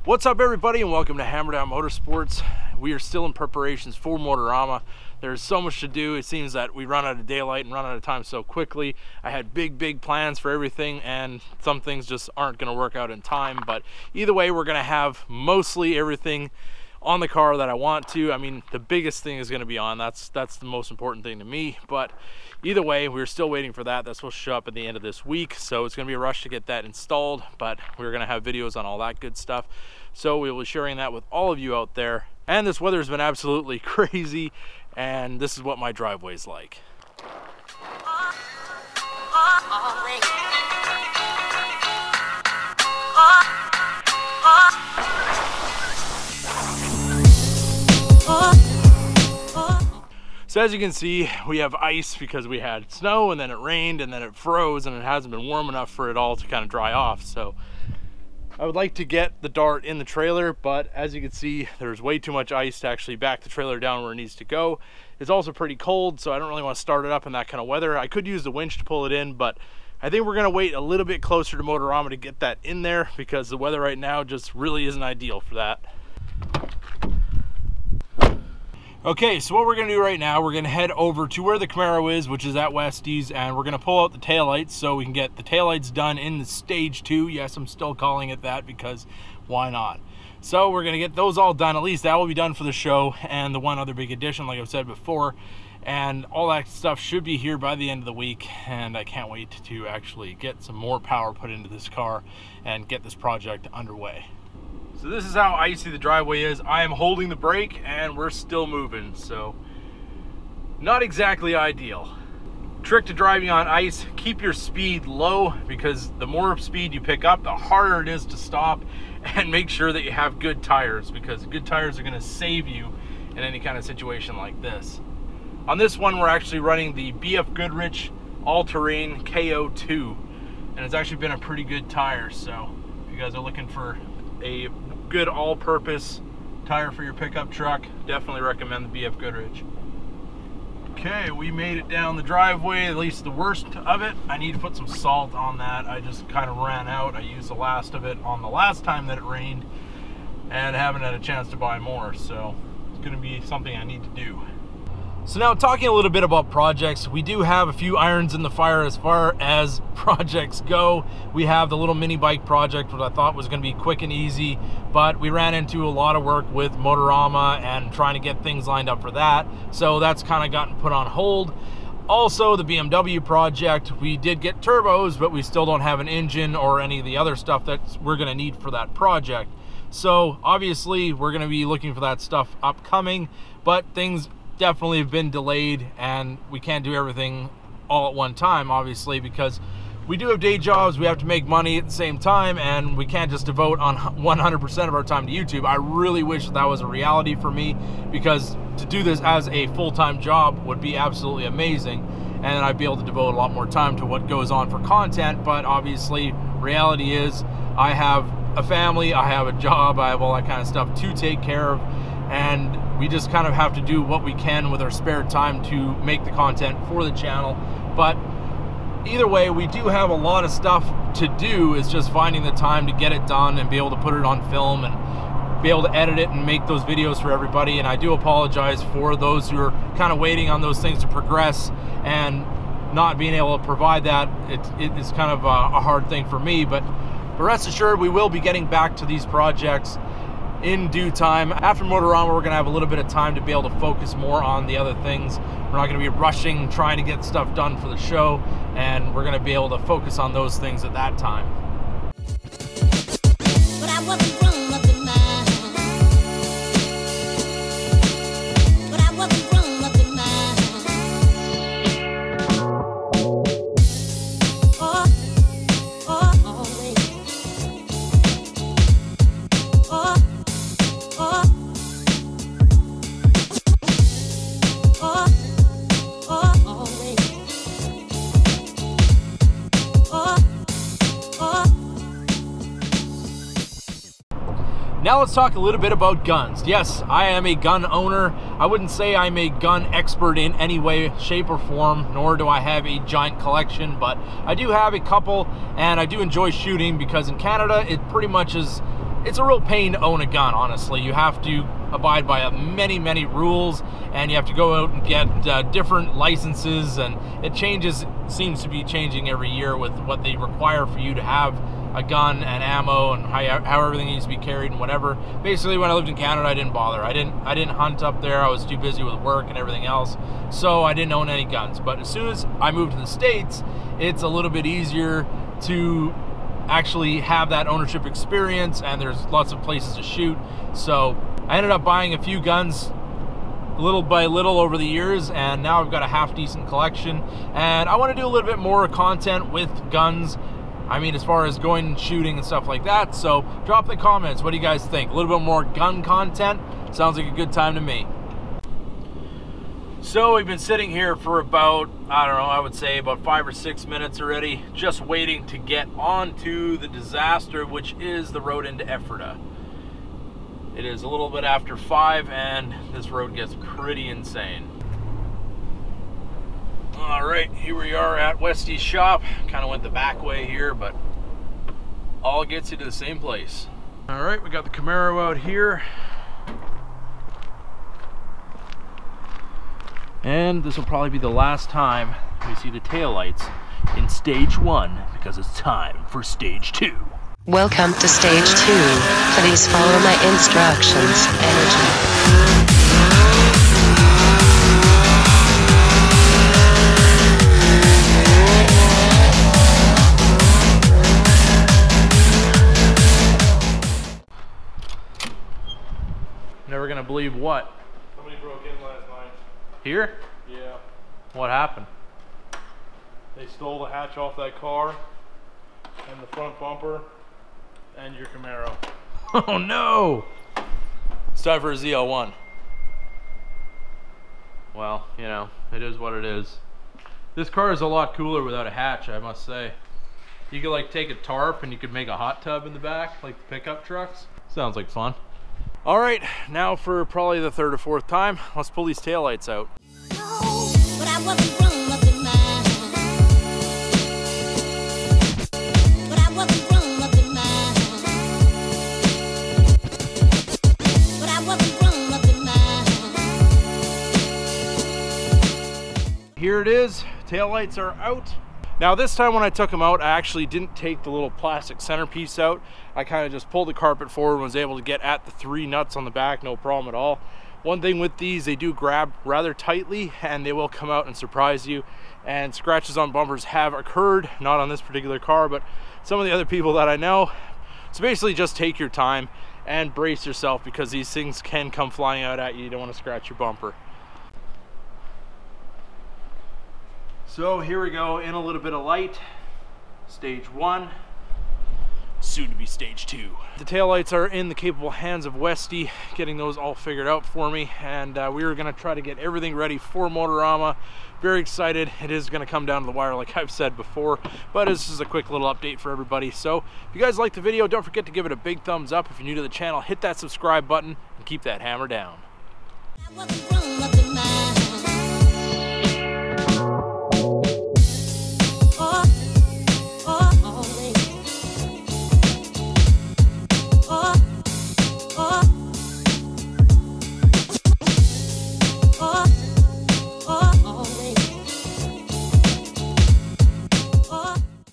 What's up everybody, and welcome to Hammerdown Motorsports. We are still in preparations for Motorama. There's so much to do. It seems that we run out of daylight and run out of time so quickly. I had big plans for everything, and some things just aren't going to work out in time. But either way, we're going to have mostly everything on the car that I want to. I mean, the biggest thing is going to be on. That's the most important thing to me. But either way, we're still waiting for that. That's supposed to show up at the end of this week, so it's going to be a rush to get that installed. But we're going to have videos on all that good stuff, so we will be sharing that with all of you out there. And this weather has been absolutely crazy, and this is what my driveway is like. So as you can see, we have ice because we had snow, and then it rained, and then it froze, and it hasn't been warm enough for it all to kind of dry off. So I would like to get the Dart in the trailer, but as you can see, there's way too much ice to actually back the trailer down where it needs to go. It's also pretty cold, so I don't really want to start it up in that kind of weather. I could use the winch to pull it in, but I think we're going to wait a little bit closer to Motorama to get that in there, because the weather right now just really isn't ideal for that. Okay, so what we're going to do right now, we're going to head over to where the Camaro is, which is at Westys, and we're going to pull out the taillights so we can get the taillights done in the stage 2. Yes, I'm still calling it that because why not? So we're going to get those all done. At least that will be done for the show, and the one other big addition, like I've said before, and all that stuff should be here by the end of the week, and I can't wait to actually get some more power put into this car and get this project underway. So this is how icy the driveway is. I am holding the brake and we're still moving, so not exactly ideal. Trick to driving on ice, keep your speed low, because the more speed you pick up, the harder it is to stop, and make sure that you have good tires, because good tires are going to save you in any kind of situation like this. On this one, we're actually running the BF Goodrich All-Terrain KO2, and it's actually been a pretty good tire, so if you guys are looking for a good all-purpose tire for your pickup truck, definitely recommend the BF Goodrich. Okay, we made it down the driveway, at least the worst of it. I need to put some salt on that. I just kind of ran out. I used the last of it on the last time that it rained, and haven't had a chance to buy more, so it's going to be something I need to do. So now, talking a little bit about projects, we do have a few irons in the fire as far as projects go. We have the little mini bike project, which I thought was going to be quick and easy, but we ran into a lot of work with Motorama and trying to get things lined up for that, so that's kind of gotten put on hold. Also, the BMW project, we did get turbos, but we still don't have an engine or any of the other stuff that we're going to need for that project. So obviously we're going to be looking for that stuff upcoming, but things definitely have been delayed, and we can't do everything all at one time, obviously, because we do have day jobs. We have to make money at the same time, and we can't just devote on 100% of our time to YouTube. I really wish that was a reality for me, because to do this as a full-time job would be absolutely amazing, and I'd be able to devote a lot more time to what goes on for content. But obviously, reality is I have a family, I have a job, I have all that kind of stuff to take care of, and we just kind of have to do what we can with our spare time to make the content for the channel. But either way, we do have a lot of stuff to do. It's just finding the time to get it done and be able to put it on film and be able to edit it and make those videos for everybody. And I do apologize for those who are kind of waiting on those things to progress and not being able to provide that. It's kind of a hard thing for me, but rest assured, we will be getting back to these projects in due time. After Motorama, we're going to have a little bit of time to be able to focus more on the other things. We're not going to be rushing, trying to get stuff done for the show, and we're going to be able to focus on those things at that time. But I wasn't grown up in mind. But I wasn't grown up in mind. Now let's talk a little bit about guns. Yes, I am a gun owner. I wouldn't say I'm a gun expert in any way, shape, or form, nor do I have a giant collection, but I do have a couple, and I do enjoy shooting because in Canada, it pretty much is it's a real pain to own a gun, honestly. You have to abide by many rules, and you have to go out and get different licenses, and it seems to be changing every year with what they require for you to have a gun and ammo and how everything needs to be carried and whatever. Basically, when I lived in Canada, I didn't bother. I didn't hunt up there. I was too busy with work and everything else, so I didn't own any guns. But as soon as I moved to the States, it's a little bit easier to actually have that ownership experience, and there's lots of places to shoot. So I ended up buying a few guns little by little over the years, and now I've got a half decent collection, and I want to do a little bit more content with guns. I mean, as far as going and shooting and stuff like that. So drop the comments. What do you guys think? A little bit more gun content? Sounds like a good time to me. So we've been sitting here for about, I don't know, I would say about 5 or 6 minutes already, just waiting to get onto the disaster, which is the road into Ephrata. It is a little bit after 5, and this road gets pretty insane. All right, here we are at Westys shop. Kind of went the back way here, but all gets you to the same place. All right, we got the Camaro out here. And this will probably be the last time we see the taillights in stage 1, because it's time for stage 2. Welcome to stage 2. Please follow my instructions. Energy. Never gonna believe what? Somebody broke in last night. Here? Yeah. What happened? They stole the hatch off that car and the front bumper and your Camaro. Oh no! It's time for a ZL1. Well, you know, it is what it is. This car is a lot cooler without a hatch, I must say. You could like take a tarp and you could make a hot tub in the back, like the pickup trucks. Sounds like fun. All right, now for probably the 3rd or 4th time, let's pull these taillights out. But I wasn't grown up in mine. But I wasn't grown up in mine. But I wasn't grown up in mine. Here it is, taillights are out. Now this time when I took them out, I actually didn't take the little plastic centerpiece out. I kind of just pulled the carpet forward and was able to get at the 3 nuts on the back, no problem at all. One thing with these, they do grab rather tightly and they will come out and surprise you. And scratches on bumpers have occurred, not on this particular car, but some of the other people that I know. So basically just take your time and brace yourself, because these things can come flying out at you. You don't want to scratch your bumper. So here we go, in a little bit of light. Stage 1, soon to be stage 2. The taillights are in the capable hands of Westy, getting those all figured out for me, and we are gonna try to get everything ready for Motorama. Very excited. It is gonna come down to the wire like I've said before, but this is a quick little update for everybody. So if you guys like the video, don't forget to give it a big thumbs up. If you're new to the channel, hit that subscribe button and keep that hammer down. I wasn't grown